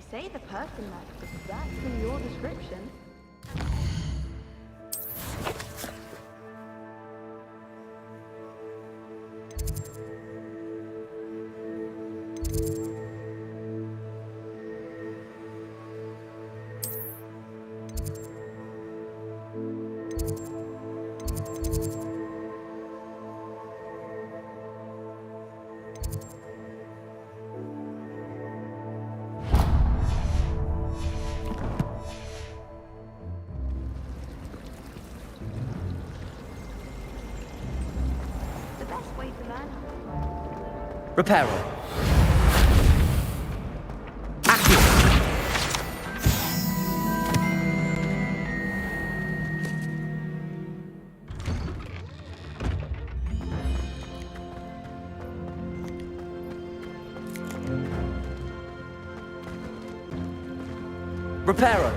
They say the person matched exactly your description. Reparo. Reparo.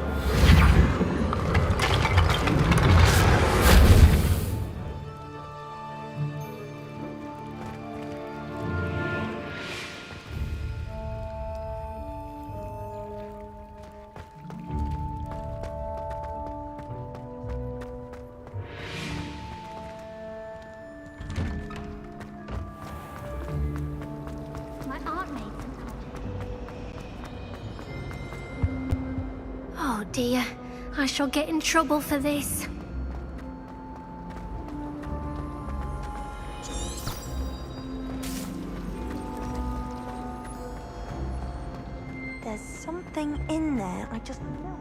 My aunt made some. Oh dear, I shall get in trouble for this. There's something in there, I just know.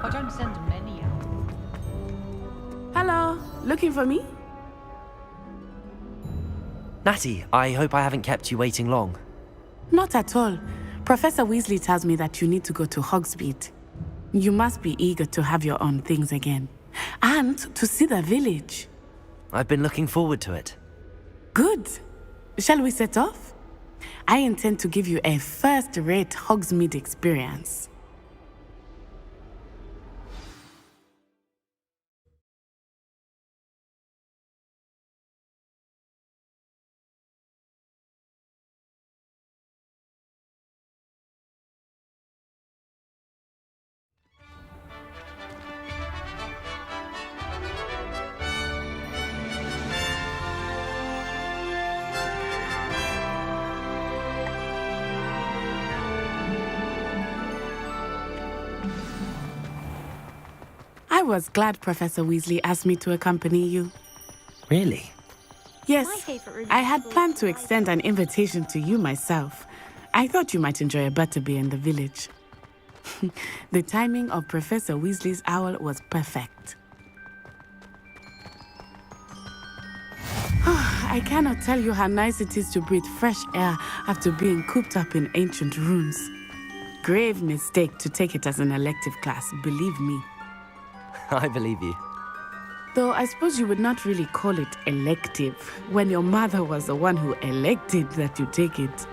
I don't send many out. Hello, looking for me? Natty, I hope I haven't kept you waiting long. Not at all. Professor Weasley tells me that you need to go to Hogsmeade. You must be eager to have your own things again. And to see the village. I've been looking forward to it. Good. Shall we set off? I intend to give you a first-rate Hogsmeade experience. I was glad Professor Weasley asked me to accompany you. Really? Yes, My favourite room I is had full planned of to light. extend an invitation to you myself. I thought you might enjoy a butterbeer in the village. The timing of Professor Weasley's owl was perfect. I cannot tell you how nice it is to breathe fresh air after being cooped up in ancient rooms. Grave mistake to take it as an elective class, believe me. I believe you. Though I suppose you would not really call it elective when your mother was the one who elected that you take it.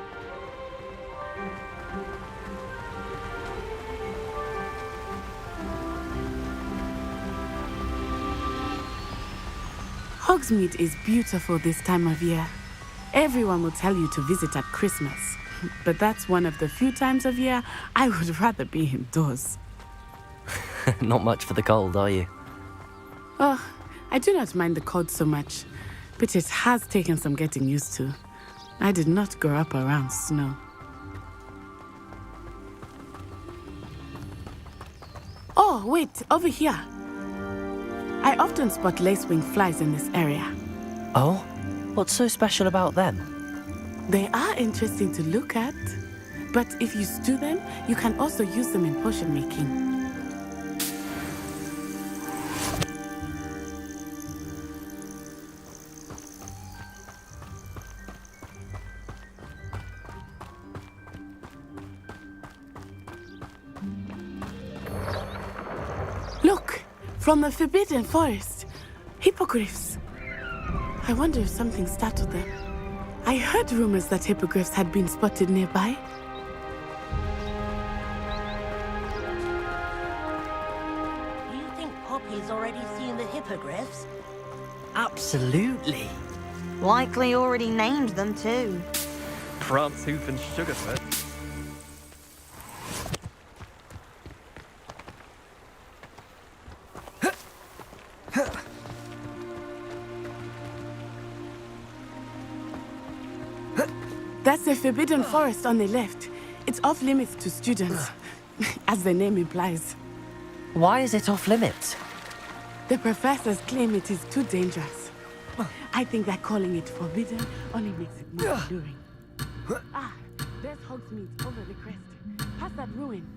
Hogsmeade is beautiful this time of year. Everyone will tell you to visit at Christmas, but that's one of the few times of year I would rather be indoors. Not much for the cold, are you? Oh, I do not mind the cold so much, but it has taken some getting used to. I did not grow up around snow. Oh, wait, over here. I often spot lacewing flies in this area. Oh? What's so special about them? They are interesting to look at, but if you stew them, you can also use them in potion making. Look, from the Forbidden Forest, hippogriffs. I wonder if something startled them. I heard rumors that hippogriffs had been spotted nearby. Professor's already seen the hippogriffs. Absolutely. Likely already named them too. Prance, Hoof and Sugarfoot. That's the Forbidden Forest on the left. It's off limits to students, as the name implies. Why is it off limits? The professors claim it is too dangerous. I think that calling it forbidden only makes it more alluring. Ah, there's Hogsmeade over the crest. Past that ruin.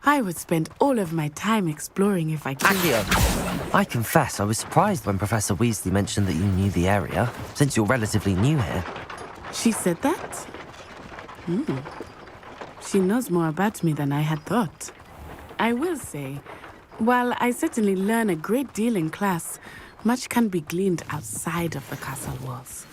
I would spend all of my time exploring if I could. Accio, I confess I was surprised when Professor Weasley mentioned that you knew the area, since you're relatively new here. She said that? She knows more about me than I had thought. I will say, while I certainly learn a great deal in class, much can be gleaned outside of the castle walls.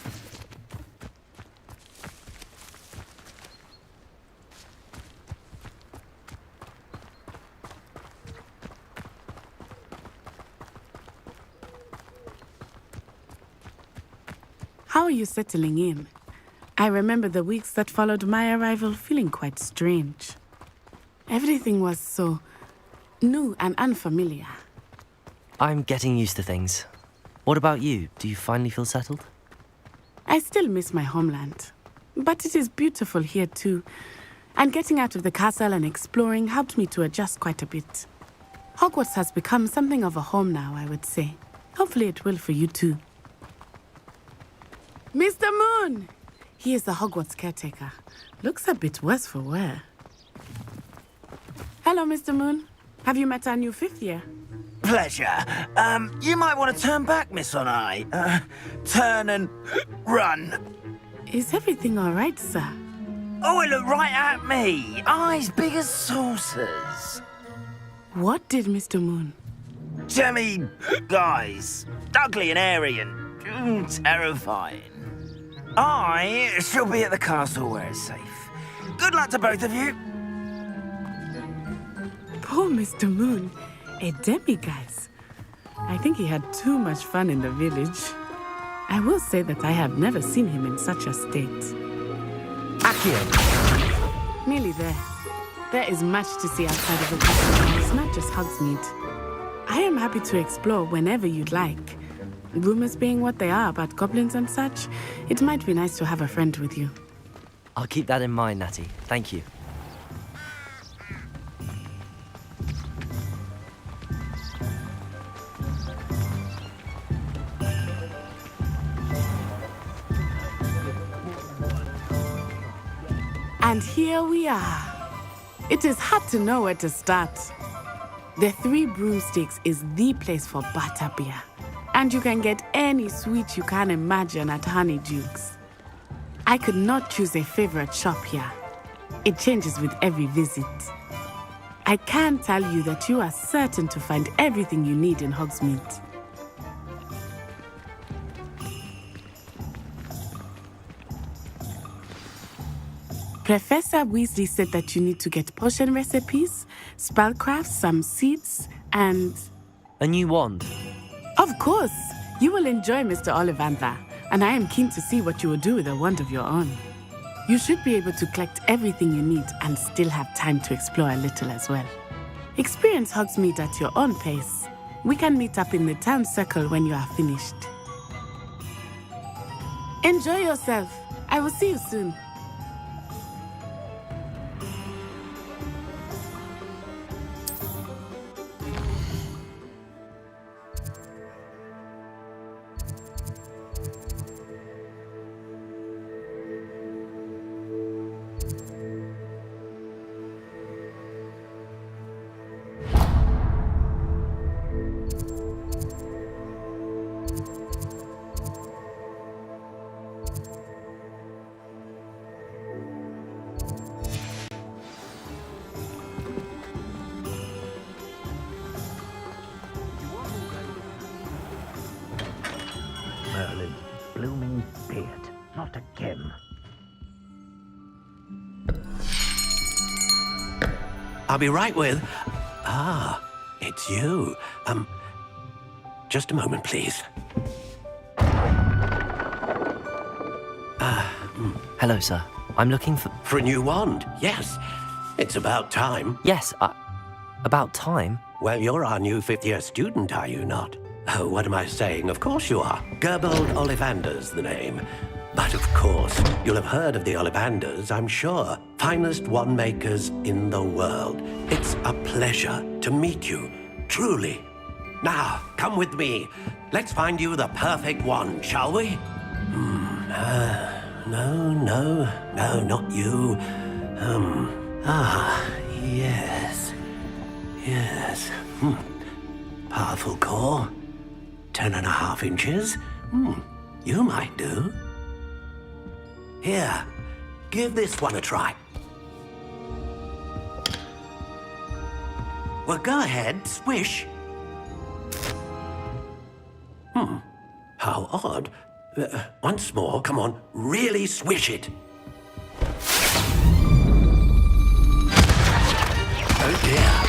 How are you settling in? I remember the weeks that followed my arrival feeling quite strange. Everything was so new and unfamiliar. I'm getting used to things. What about you? Do you finally feel settled? I still miss my homeland, but it is beautiful here too. And getting out of the castle and exploring helped me to adjust quite a bit. Hogwarts has become something of a home now, I would say. Hopefully it will for you too. Mr. Moon! He is the Hogwarts caretaker. Looks a bit worse for wear. Hello, Mr. Moon. Have you met our new fifth year? Pleasure. You might want to turn back, Miss Onai. Turn and run. Is everything all right, sir? Oh, it looked right at me. Eyes big as saucers. What did Mr. Moon? Jemmy guys. Ugly and airy and terrifying. I shall be at the castle where it's safe. Good luck to both of you. Poor Mr. Moon. A demiguise. I think he had too much fun in the village. I will say that I have never seen him in such a state. Accio! Nearly there. There is much to see outside of the castle. It's not just Hogsmeade. I am happy to explore whenever you'd like. Rumors being what they are about goblins and such, it might be nice to have a friend with you. I'll keep that in mind, Natty. Thank you. And here we are. It is hard to know where to start. The Three Broomsticks is the place for butterbeer. And you can get any sweet you can imagine at Honeyduke's. I could not choose a favorite shop here. It changes with every visit. I can tell you that you are certain to find everything you need in Hogsmeade. Professor Weasley said that you need to get potion recipes, spellcraft, some seeds, and... A new wand. Of course! You will enjoy Mr. Ollivander, and I am keen to see what you will do with a wand of your own. You should be able to collect everything you need and still have time to explore a little as well. Experience Hogsmeade at your own pace. We can meet up in the town circle when you are finished. Enjoy yourself. I will see you soon. Merlin, blooming beard, not a Kim. I'll be right with... Ah, it's you. Just a moment, please. Hello, sir. I'm looking for... For a new wand, yes. It's about time. Yes, about time? Well, you're our new fifth-year student, are you not? Oh, what am I saying? Of course you are. Gerbold Ollivander's the name. But of course, you'll have heard of the Ollivanders, I'm sure. Finest wand makers in the world. It's a pleasure to meet you, truly. Now, come with me. Let's find you the perfect wand, shall we? No, not you. Yes. Powerful core. 10.5 inches. You might do. Here, give this one a try. Well, go ahead, swish. How odd. Once more, come on, really swish it. Oh dear.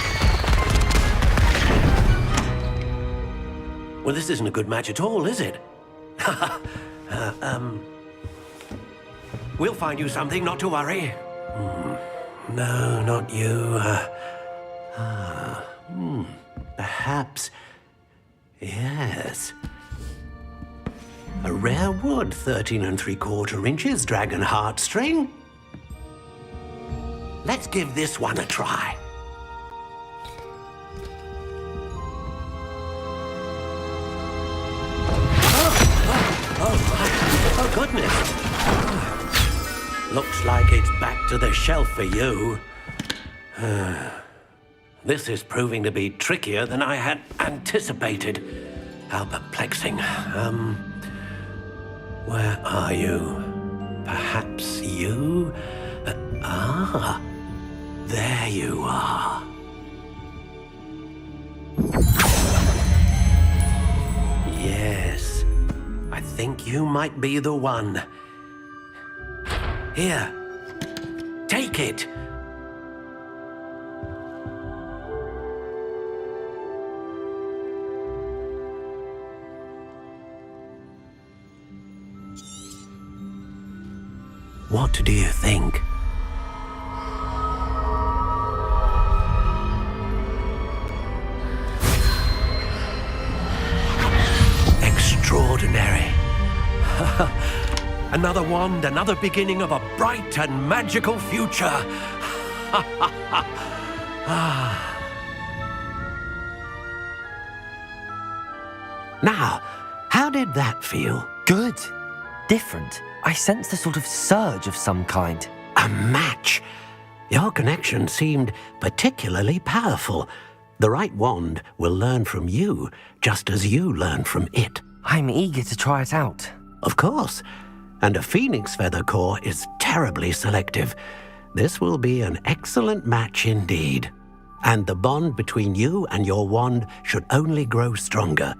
Well, this isn't a good match at all, is it? We'll find you something, not to worry. No, not you. Perhaps... Yes. A rare wood, 13 3/4 inches, dragon heartstring. Let's give this one a try. Oh, goodness. Looks like it's back to the shelf for you. This is proving to be trickier than I had anticipated. How perplexing. Where are you? Perhaps you? There you are. Yes, I think you might be the one. Here, take it. What do you think? Extraordinary. Another wand, another beginning of a bright and magical future. Now, how did that feel? Good. Different. I sensed a sort of surge of some kind. A match. Your connection seemed particularly powerful. The right wand will learn from you, just as you learn from it. I'm eager to try it out. Of course. And a phoenix feather core is terribly selective. This will be an excellent match indeed. And the bond between you and your wand should only grow stronger.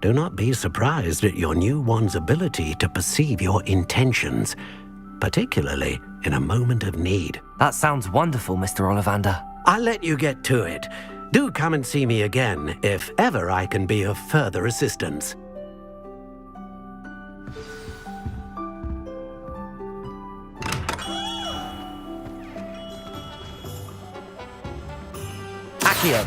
Do not be surprised at your new wand's ability to perceive your intentions, particularly in a moment of need. That sounds wonderful, Mr. Ollivander. I'll let you get to it. Do come and see me again if ever I can be of further assistance. Accio.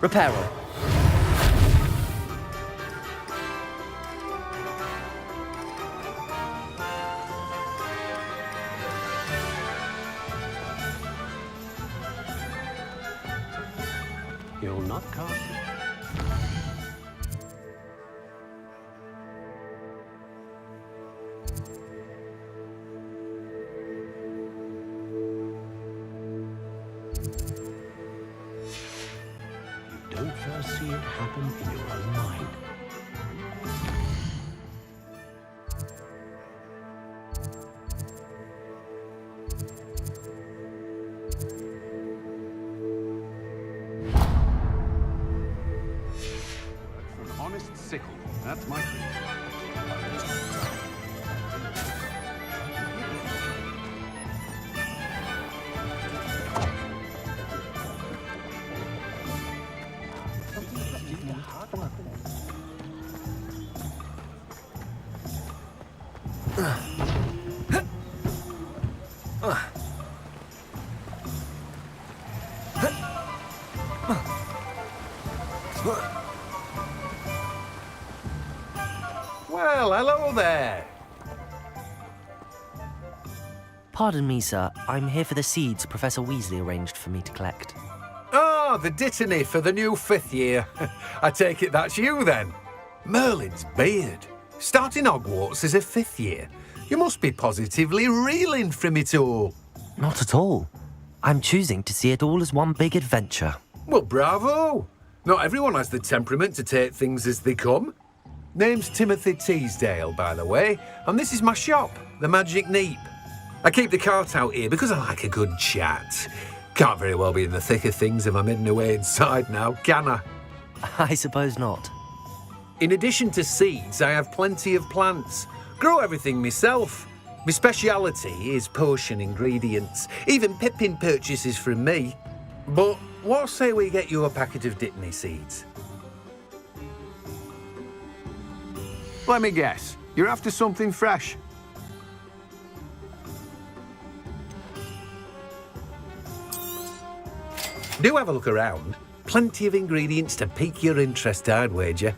Repair all. You'll not come. You don't first see it happen in your own mind. An honest sickle. That's my thing. Well, hello there. Pardon me, sir. I'm here for the seeds Professor Weasley arranged for me to collect. Oh, the dittany for the new 5th year. I take it that's you then. Merlin's beard. Starting Hogwarts as a 5th year. You must be positively reeling from it all. Not at all. I'm choosing to see it all as one big adventure. Well, bravo. Not everyone has the temperament to take things as they come. Name's Timothy Teasdale, by the way, and this is my shop, the Magic Neep. I keep the cart out here because I like a good chat. Can't very well be in the thick of things if I'm hidden away inside now, can I? I suppose not. In addition to seeds, I have plenty of plants. Grow everything myself. My speciality is potion ingredients. Even Pippin purchases from me. But what say we get you a packet of Dittany seeds? Let me guess. You're after something fresh. Do have a look around. Plenty of ingredients to pique your interest, I'd wager.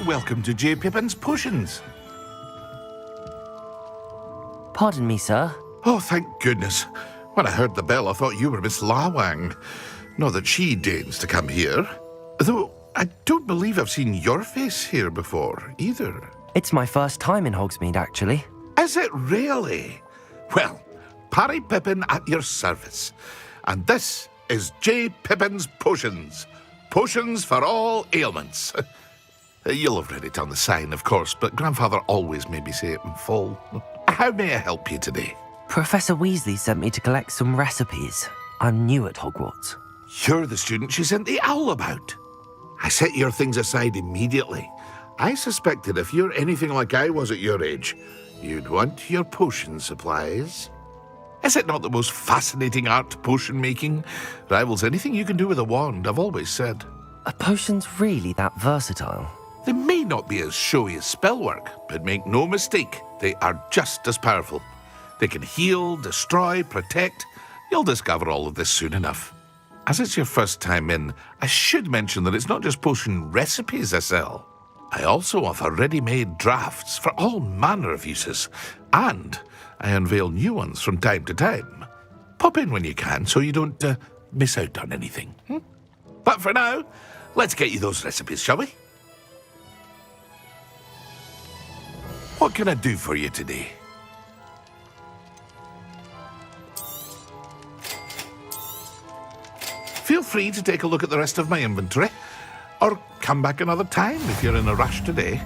Welcome to J. Pippin's Potions. Pardon me, sir. Oh, thank goodness. When I heard the bell, I thought you were Miss Lawang. Not that she deigns to come here. Though I don't believe I've seen your face here before, either. It's my first time in Hogsmeade, actually. Is it really? Well, Parry Pippin at your service. And this is J. Pippin's Potions. Potions for all ailments. You'll have read it on the sign, of course, but Grandfather always made me say it in full. How may I help you today? Professor Weasley sent me to collect some recipes. I'm new at Hogwarts. You're the student she sent the owl about. I set your things aside immediately. I suspected if you're anything like I was at your age, you'd want your potion supplies. Is it not the most fascinating art, potion making? Rivals anything you can do with a wand, I've always said. Are potions really that versatile? They may not be as showy as spellwork, but make no mistake, they are just as powerful. They can heal, destroy, protect. You'll discover all of this soon enough. As it's your first time in, I should mention that it's not just potion recipes I sell. I also offer ready-made drafts for all manner of uses, and I unveil new ones from time to time. Pop in when you can so you don't miss out on anything. But for now, let's get you those recipes, shall we? What can I do for you today? Feel free to take a look at the rest of my inventory. Or come back another time if you're in a rush today.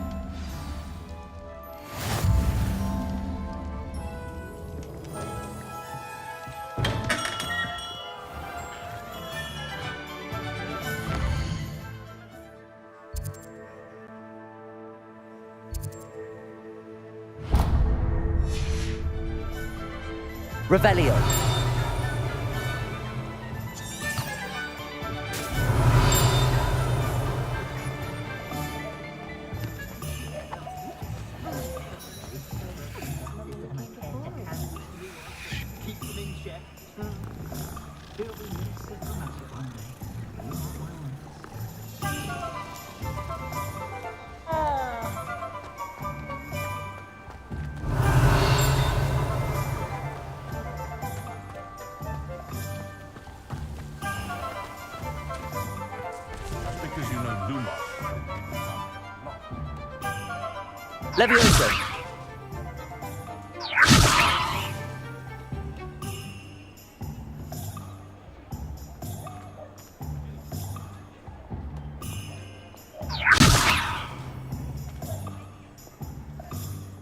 Revelio. Because you know Lumos. Levioso.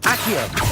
Accio.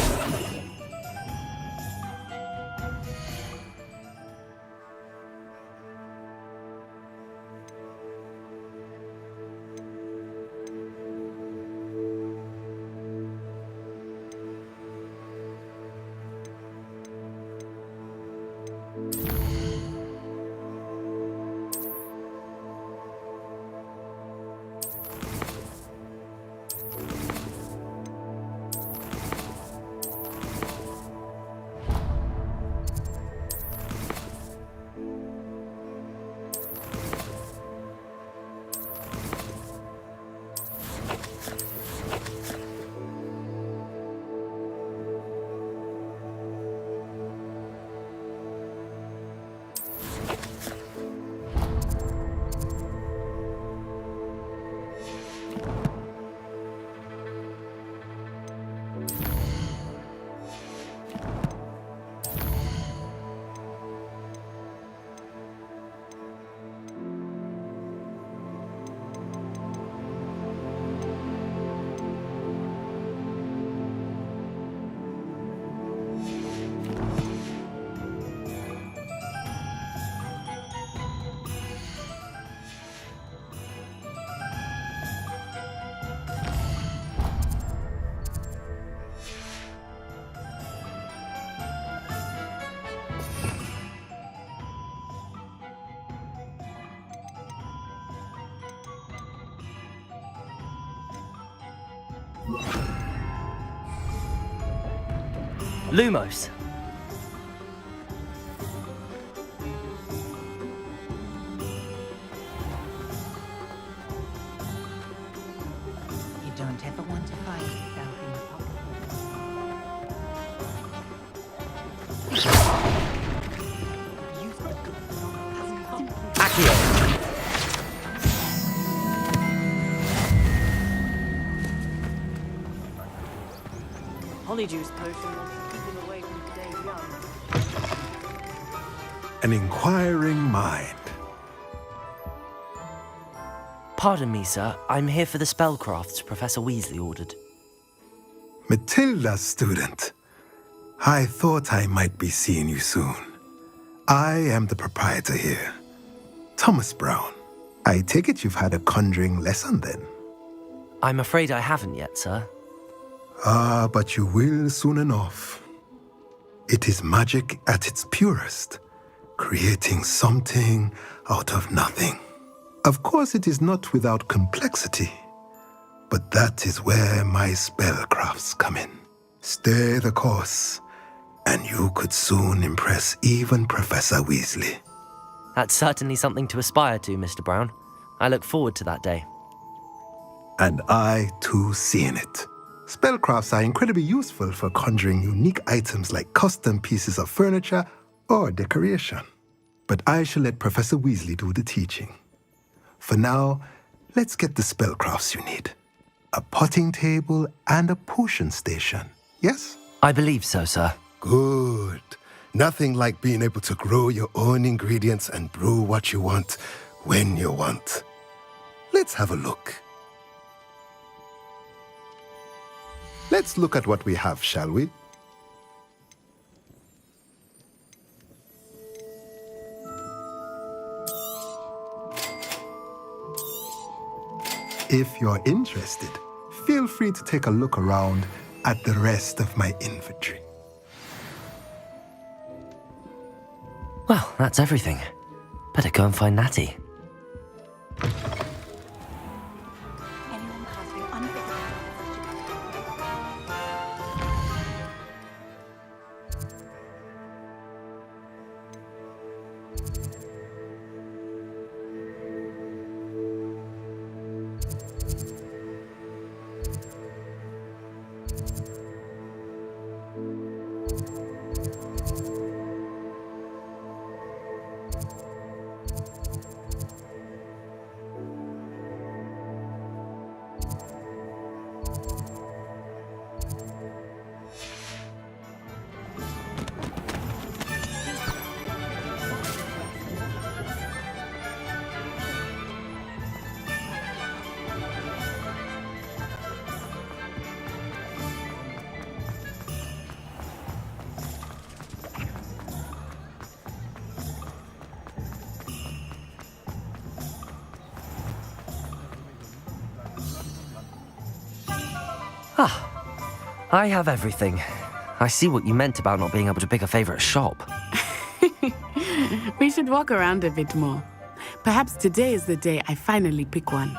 Lumos. You don't ever want to find yourself in the pocket. Accio. Polyjuice potion will keep him away from today's young. An inquiring mind. Pardon me, sir. I'm here for the spellcrafts Professor Weasley ordered. Matilda's student. I thought I might be seeing you soon. I am the proprietor here, Thomas Brown. I take it you've had a conjuring lesson then? I'm afraid I haven't yet, sir. Ah, but you will soon enough. It is magic at its purest, creating something out of nothing. Of course, it is not without complexity, but that is where my spellcrafts come in. Stay the course, and you could soon impress even Professor Weasley. That's certainly something to aspire to, Mr. Brown. I look forward to that day. And I, too, seeing it. Spellcrafts are incredibly useful for conjuring unique items like custom pieces of furniture or decoration. But I shall let Professor Weasley do the teaching. For now, let's get the spellcrafts you need. A potting table and a potion station, yes? I believe so, sir. Good. Nothing like being able to grow your own ingredients and brew what you want when you want. Let's have a look. Let's look at what we have, shall we? If you're interested, feel free to take a look around at the rest of my inventory. Well, that's everything. Better go and find Natty. Anyone pass through unvisited? I have everything. I see what you meant about not being able to pick a favorite shop. We should walk around a bit more. Perhaps today is the day I finally pick one.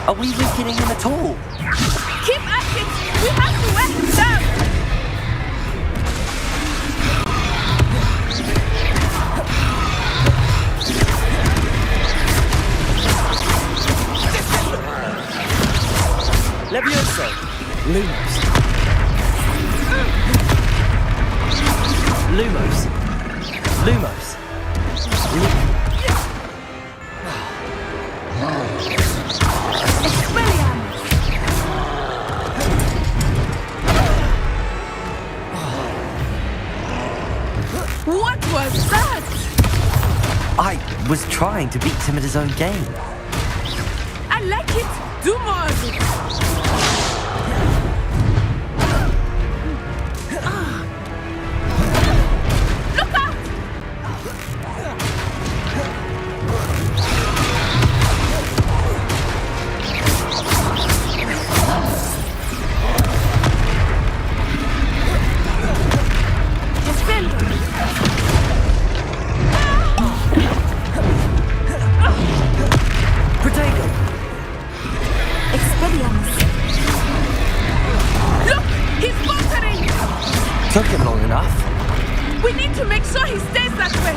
Are we weakening him at all? Keep at it! We have to wear him down! Levioso! Lumos! Lumos! Lumos! What was that? I was trying to beat him at his own game. I like it. Do more of it. Look out! Took him long enough. We need to make sure he stays that way.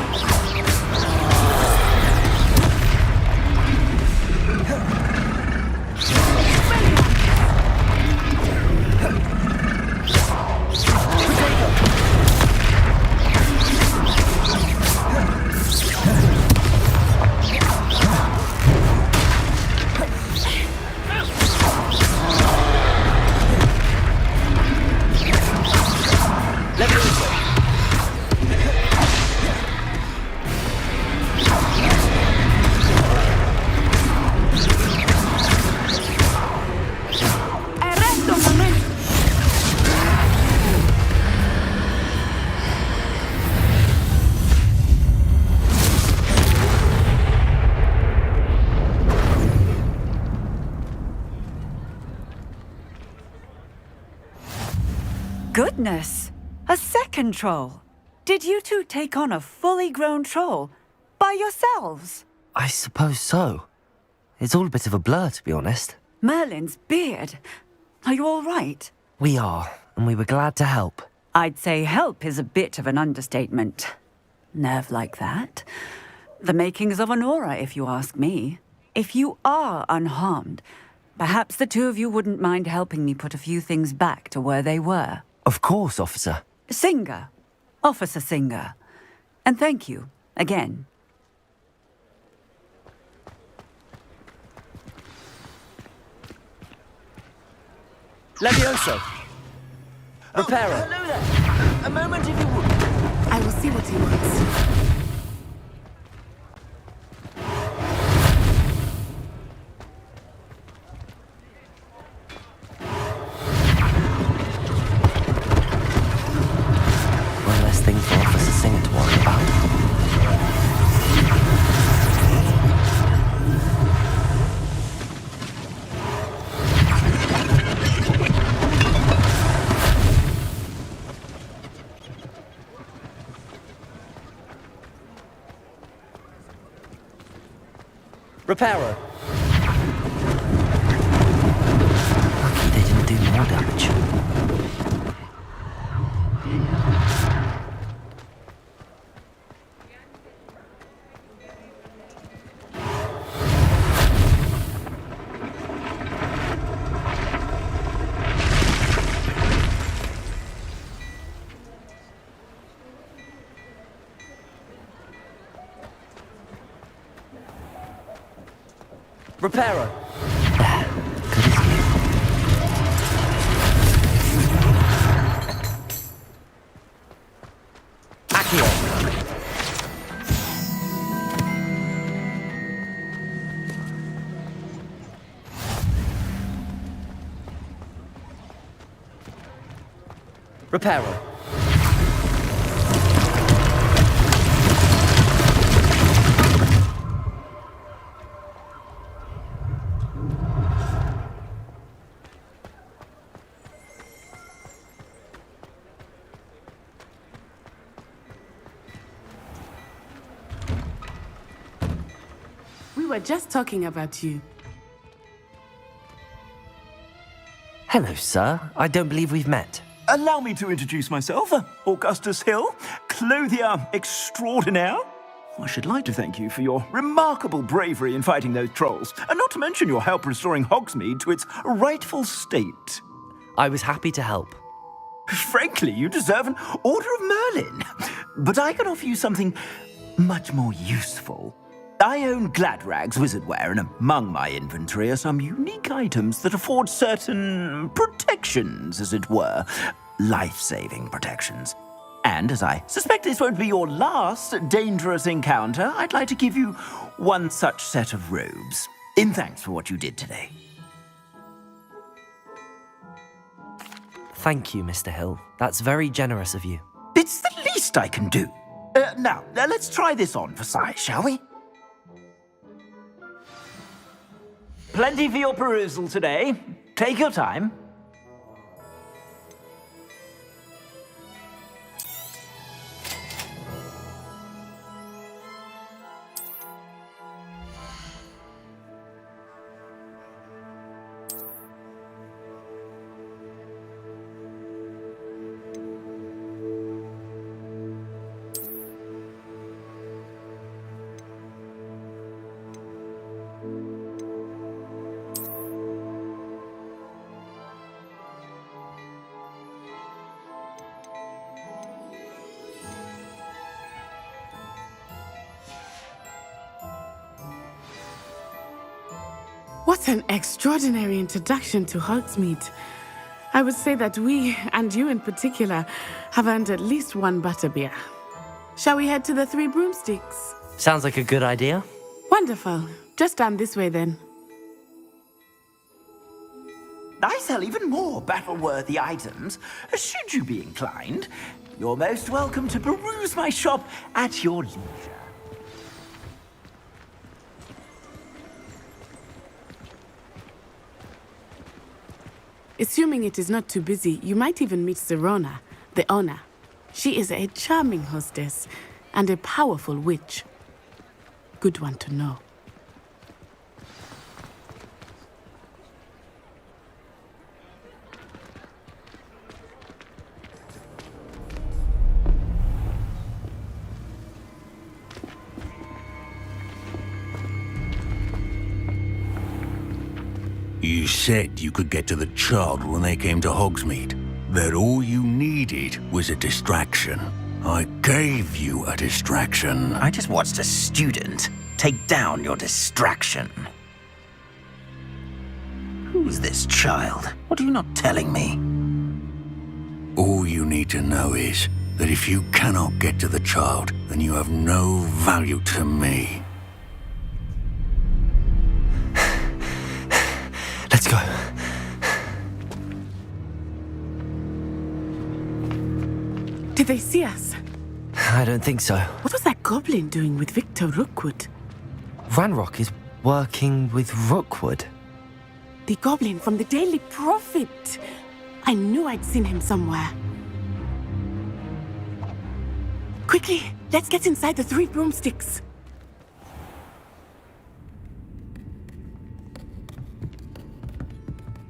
Goodness! A second troll? Did you two take on a fully grown troll? By yourselves? I suppose so. It's all a bit of a blur, to be honest. Merlin's beard. Are you all right? We are, and we were glad to help. I'd say help is a bit of an understatement. Nerve like that. The makings of an aura, if you ask me. If you are unharmed, perhaps the two of you wouldn't mind helping me put a few things back to where they were. Of course, officer. Singer. Officer Singer. And thank you, again. Levioso! Reparo! Hello there! A moment if you would. I will see what he wants. One less thing for Officer Singer to worry about. Reparo. Lucky they didn't do more damage. Reparo. Good as new. Accio. Reparo. We were just talking about you. Hello, sir. I don't believe we've met. Allow me to introduce myself, Augustus Hill, clothier extraordinaire. I should like to thank you for your remarkable bravery in fighting those trolls, and not to mention your help restoring Hogsmeade to its rightful state. I was happy to help. Frankly, you deserve an Order of Merlin. But I can offer you something much more useful. I own Gladrag's wizardware, and among my inventory are some unique items that afford certain protections, as it were. Life-saving protections. And as I suspect this won't be your last dangerous encounter, I'd like to give you one such set of robes, in thanks for what you did today. Thank you, Mr. Hill. That's very generous of you. It's the least I can do. Now, let's try this on for size, shall we? Plenty for your perusal today. Take your time. What an extraordinary introduction to Hogsmeade. I would say that we, and you in particular, have earned at least one butterbeer. Shall we head to the Three Broomsticks? Sounds like a good idea. Wonderful. Just down this way then. I sell even more battle-worthy items. Should you be inclined, you're most welcome to peruse my shop at your leisure. Assuming it is not too busy, you might even meet Sirona, the owner. She is a charming hostess and a powerful witch. Good one to know. You said you could get to the child when they came to Hogsmeade. That all you needed was a distraction. I gave you a distraction. I just watched a student take down your distraction. Who's this child? What are you not telling me? All you need to know is that if you cannot get to the child, then you have no value to me. Let's go. Did they see us? I don't think so. What was that goblin doing with Victor Rookwood? Ranrock is working with Rookwood. The goblin from the Daily Prophet. I knew I'd seen him somewhere. Quickly, let's get inside the 3 broomsticks.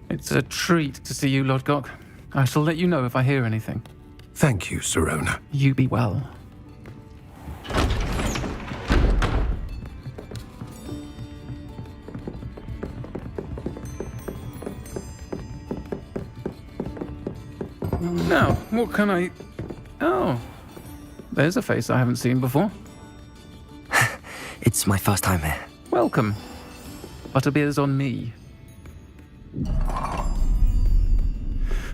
It's a treat to see you, Lodgok. I shall let you know if I hear anything. Thank you, Sirona. You be well. Now, what can I... Oh, there's a face I haven't seen before. It's my first time here. Welcome. Butterbeer's on me.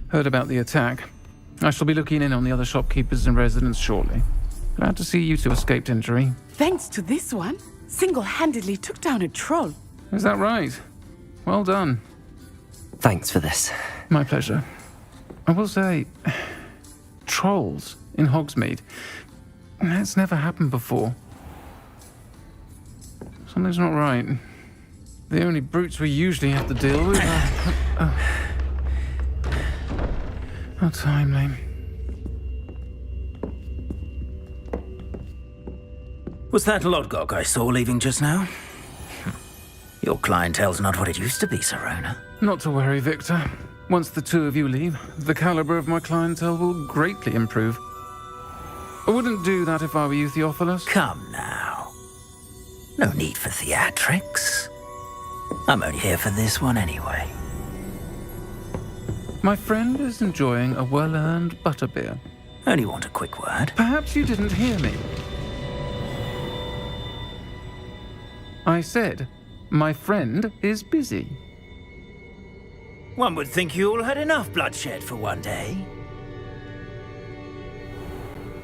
Heard about the attack. I shall be looking in on the other shopkeepers and residents shortly. Glad to see you two escaped injury. Thanks to this one, single-handedly took down a troll. Is that right? Well done. Thanks for this. My pleasure. I will say, trolls in Hogsmeade. That's never happened before. Something's not right. The only brutes we usually have to deal with are... How timely. Was that Lodgok I saw leaving just now? Your clientele's not what it used to be, Sirona. Not to worry, Victor. Once the two of you leave, the caliber of my clientele will greatly improve. I wouldn't do that if I were you, Theophilus. Come now. No need for theatrics. I'm only here for this one anyway. My friend is enjoying a well-earned butterbeer. Only want a quick word. Perhaps you didn't hear me. I said, my friend is busy. One would think you all had enough bloodshed for one day.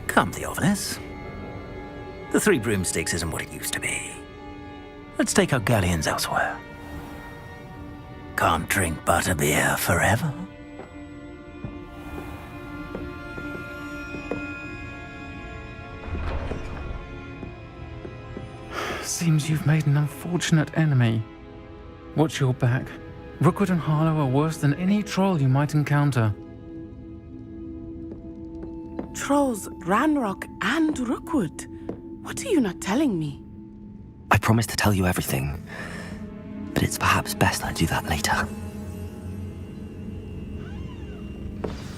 Come, Theophilus. The 3 broomsticks isn't what it used to be. Let's take our galleons elsewhere. Can't drink butterbeer forever. Seems you've made an unfortunate enemy. Watch your back. Rookwood and Harlow are worse than any troll you might encounter. Trolls, Ranrock, and Rookwood. What are you not telling me? I promised to tell you everything, but it's perhaps best I do that later.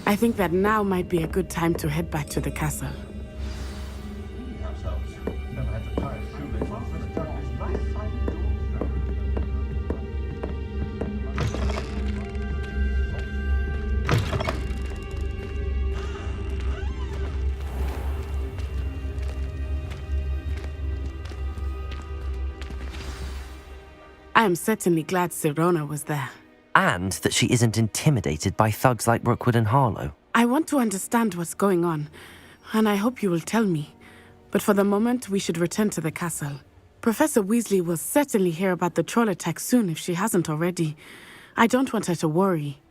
I think that now might be a good time to head back to the castle. I am certainly glad Sirona was there. And that she isn't intimidated by thugs like Rookwood and Harlow. I want to understand what's going on, and I hope you will tell me. But for the moment, we should return to the castle. Professor Weasley will certainly hear about the troll attack soon if she hasn't already. I don't want her to worry.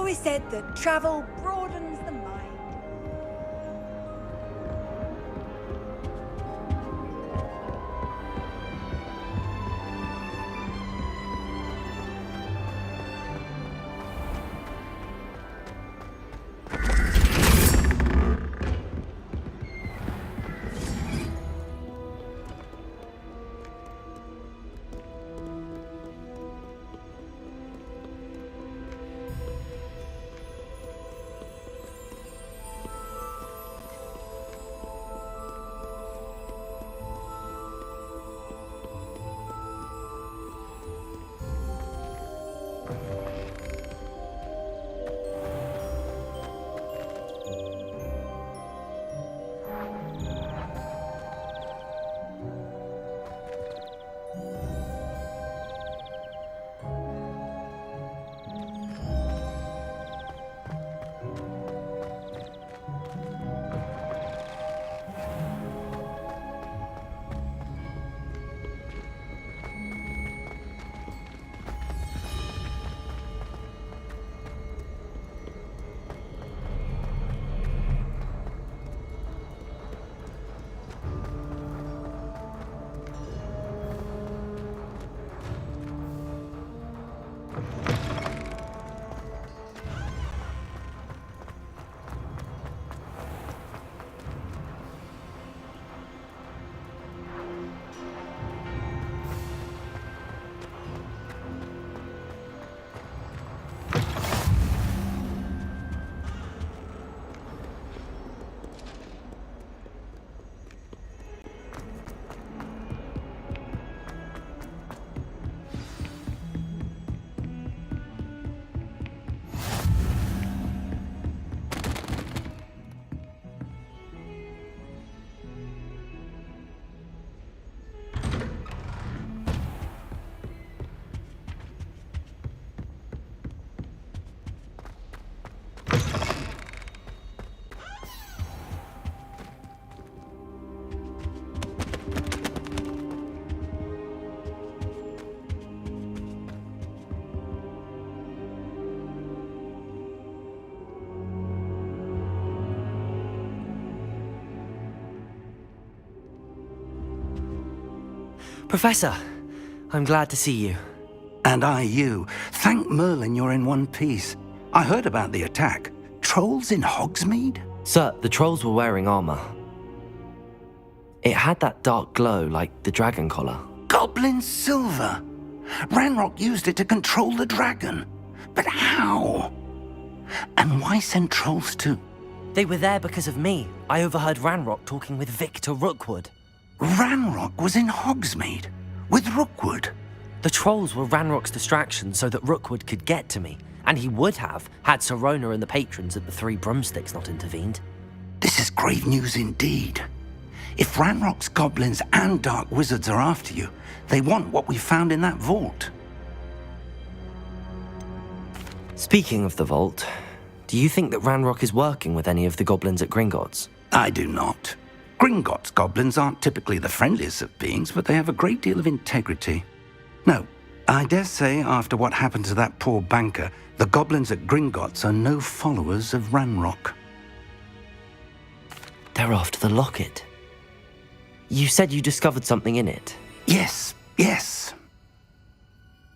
always said that travel broadens the mind. Professor, I'm glad to see you. And I you. Thank Merlin you're in one piece. I heard about the attack. Trolls in Hogsmeade? Sir, the trolls were wearing armor. It had that dark glow like the dragon collar. Goblin silver! Ranrock used it to control the dragon. But how? And why send trolls too? They were there because of me. I overheard Ranrock talking with Victor Rookwood. Ranrock was in Hogsmeade? With Rookwood? The trolls were Ranrock's distraction so that Rookwood could get to me. And he would have, had Sirona and the patrons at the Three Broomsticks not intervened. This is grave news indeed. If Ranrock's goblins and dark wizards are after you, they want what we found in that vault. Speaking of the vault, do you think that Ranrock is working with any of the goblins at Gringotts? I do not. Gringotts goblins aren't typically the friendliest of beings, but they have a great deal of integrity. No, I dare say after what happened to that poor banker, the goblins at Gringotts are no followers of Ranrock. They're after the locket. You said you discovered something in it. Yes.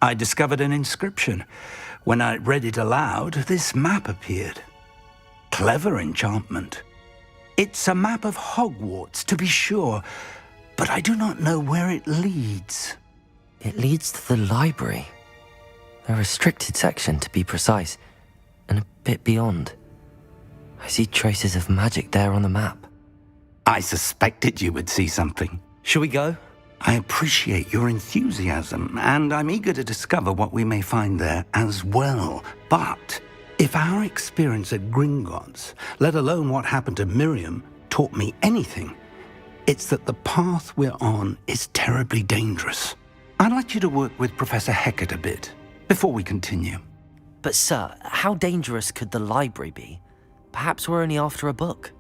I discovered an inscription. When I read it aloud, this map appeared. Clever enchantment. It's a map of Hogwarts, to be sure, but I do not know where it leads. It leads to the library. A restricted section, to be precise, and a bit beyond. I see traces of magic there on the map. I suspected you would see something. Shall we go? I appreciate your enthusiasm, and I'm eager to discover what we may find there as well. But if our experience at Gringotts, let alone what happened to Miriam, taught me anything, it's that the path we're on is terribly dangerous. I'd like you to work with Professor Hecat a bit before we continue. But sir, how dangerous could the library be? Perhaps we're only after a book.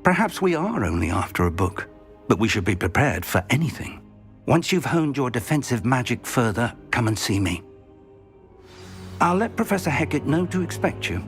Perhaps we are only after a book, but we should be prepared for anything. Once you've honed your defensive magic further, come and see me. I'll let Professor Hecat know to expect you.